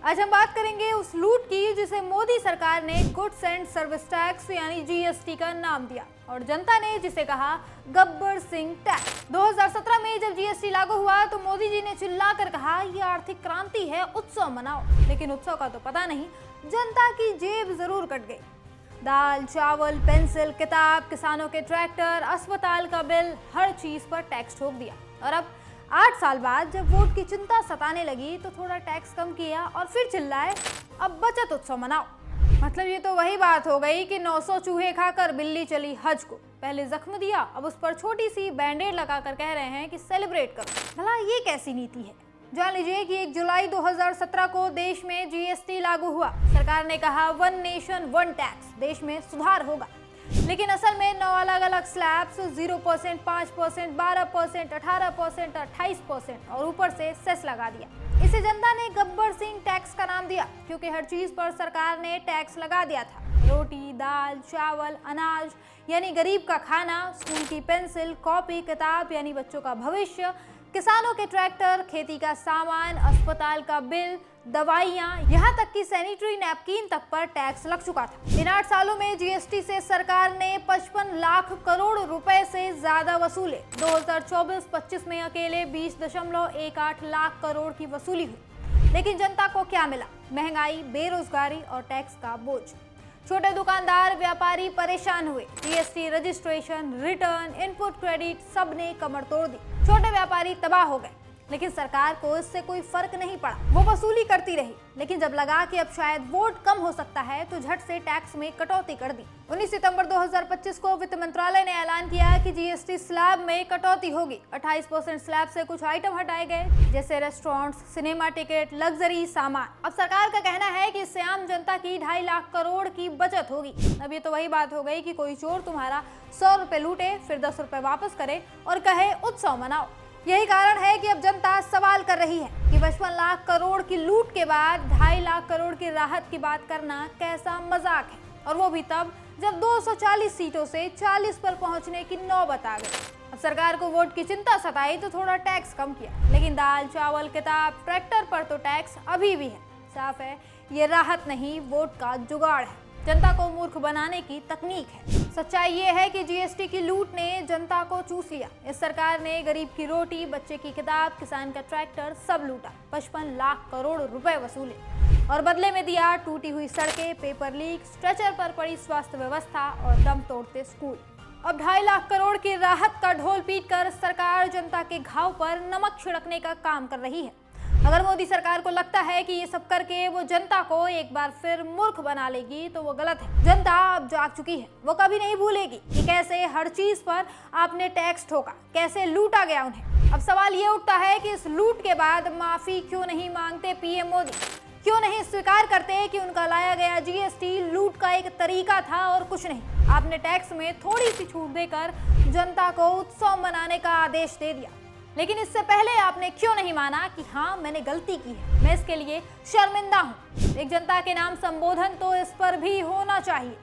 आज हम बात करेंगे उस लूट की जिसे मोदी सरकार ने गुड्स एंड सर्विस टैक्स यानी जीएसटी का नाम दिया और जनता ने जिसे कहा गब्बर सिंह टैक्स। 2017 में जब जीएसटी लागू हुआ तो मोदी जी ने चिल्लाकर कहा यह आर्थिक क्रांति है, उत्सव मनाओ। लेकिन उत्सव का तो पता नहीं, जनता की जेब जरूर कट गई। दाल, चावल, पेंसिल, किताब, किसानों के ट्रैक्टर, अस्पताल का बिल, हर चीज पर टैक्स ठोक दिया। और अब 8 साल बाद जब वोट की चिंता सताने लगी तो थोड़ा टैक्स कम किया और फिर चिल्लाए अब बचत उत्सव मनाओ। मतलब ये तो वही बात हो गई कि 900 चूहे खाकर बिल्ली चली हज को। पहले जख्म दिया, अब उस पर छोटी सी बैंडेड लगाकर कह रहे हैं कि सेलिब्रेट करो। भला ये कैसी नीति है? जान लीजिए कि 1 जुलाई 2017 को देश में जीएसटी लागू हुआ। सरकार ने कहा 1 नेशन 1 टैक्स, देश में सुधार होगा। लेकिन असल में 9 अलग अलग स्लैब्स 0%, 5%, 12%, 18%, 28% और ऊपर से सेस लगा दिया। इसे जनता ने गब्बर सिंह टैक्स का नाम दिया क्योंकि हर चीज पर सरकार ने टैक्स लगा दिया था। रोटी, दाल, चावल, अनाज यानी गरीब का खाना, स्कूल की पेंसिल, कॉपी, किताब यानी बच्चों का भविष्य, किसानों के ट्रैक्टर, खेती का सामान, अस्पताल का बिल, दवाइयाँ, यहाँ तक कि सैनिटरी नैपकिन तक पर टैक्स लग चुका था। इन 8 सालों में जीएसटी से सरकार ने 55 लाख करोड़ रुपए से ज्यादा वसूले। 2024-25 में अकेले 20.18 लाख करोड़ की वसूली हुई। लेकिन जनता को क्या मिला? महंगाई, बेरोजगारी और टैक्स का बोझ। छोटे दुकानदार, व्यापारी परेशान हुए। GST registration, return, input credit सब ने कमर तोड़ दी। छोटे व्यापारी तबाह हो गए। लेकिन सरकार को इससे कोई फर्क नहीं पड़ा, वो वसूली करती रही। लेकिन जब लगा कि अब शायद वोट कम हो सकता है तो झट से टैक्स में कटौती कर दी। 19 सितंबर 2025 को वित्त मंत्रालय ने ऐलान किया कि जीएसटी स्लैब में कटौती होगी। 28% स्लैब से कुछ आइटम हटाए गए जैसे रेस्टोरेंट्स, सिनेमा टिकट, लग्जरी सामान। अब सरकार का कहना है कि इससे आम जनता की 2.5 लाख करोड़ की बचत होगी। अब ये तो वही बात हो गई कि कोई चोर तुम्हारा 100 रुपए लूटे, फिर 10 रुपए वापस करे और कहे उत्सव मनाओ। यही कारण है कि अब जनता सवाल कर रही है कि 55 लाख करोड़ की लूट के बाद 2.5 लाख करोड़ की राहत की बात करना कैसा मजाक है, और वो भी तब जब 240 सीटों से 40 पर पहुंचने की नौबत आ गई। अब सरकार को वोट की चिंता सताई तो थोड़ा टैक्स कम किया, लेकिन दाल, चावल, किताब, ट्रैक्टर पर तो टैक्स अभी भी है। साफ है ये राहत नहीं, वोट का जुगाड़ है, जनता को मूर्ख बनाने की तकनीक है। सच्चाई ये है कि जीएसटी की लूट ने जनता को चूस लिया। इस सरकार ने गरीब की रोटी, बच्चे की किताब, किसान का ट्रैक्टर सब लूटा। 55 लाख करोड़ रुपए वसूले और बदले में दिया टूटी हुई सड़कें, पेपर लीक, स्ट्रेचर पर पड़ी स्वास्थ्य व्यवस्था और दम तोड़ते स्कूल। अब 2.5 लाख करोड़ की राहत का ढोल पीटकर सरकार जनता के घाव पर नमक छिड़कने का काम कर रही है। अगर मोदी सरकार को लगता है कि ये सब करके वो जनता को एक बार फिर मूर्ख बना लेगी तो वो गलत है। जनता अब जाग चुकी है, वो कभी नहीं भूलेगी कि कैसे हर चीज पर आपने टैक्स ठोका, कैसे लूटा गया उन्हें। अब सवाल ये उठता है कि इस लूट के बाद माफी क्यों नहीं मांगते पीएम मोदी? क्यों नहीं स्वीकार करते कि उनका लाया गया जीएसटी लूट का एक तरीका था और कुछ नहीं? आपने टैक्स में थोड़ी सी छूट देकर जनता को उत्सव मनाने का आदेश दे दिया, लेकिन इससे पहले आपने क्यों नहीं माना कि हाँ मैंने गलती की है, मैं इसके लिए शर्मिंदा हूँ। एक जनता के नाम संबोधन तो इस पर भी होना चाहिए।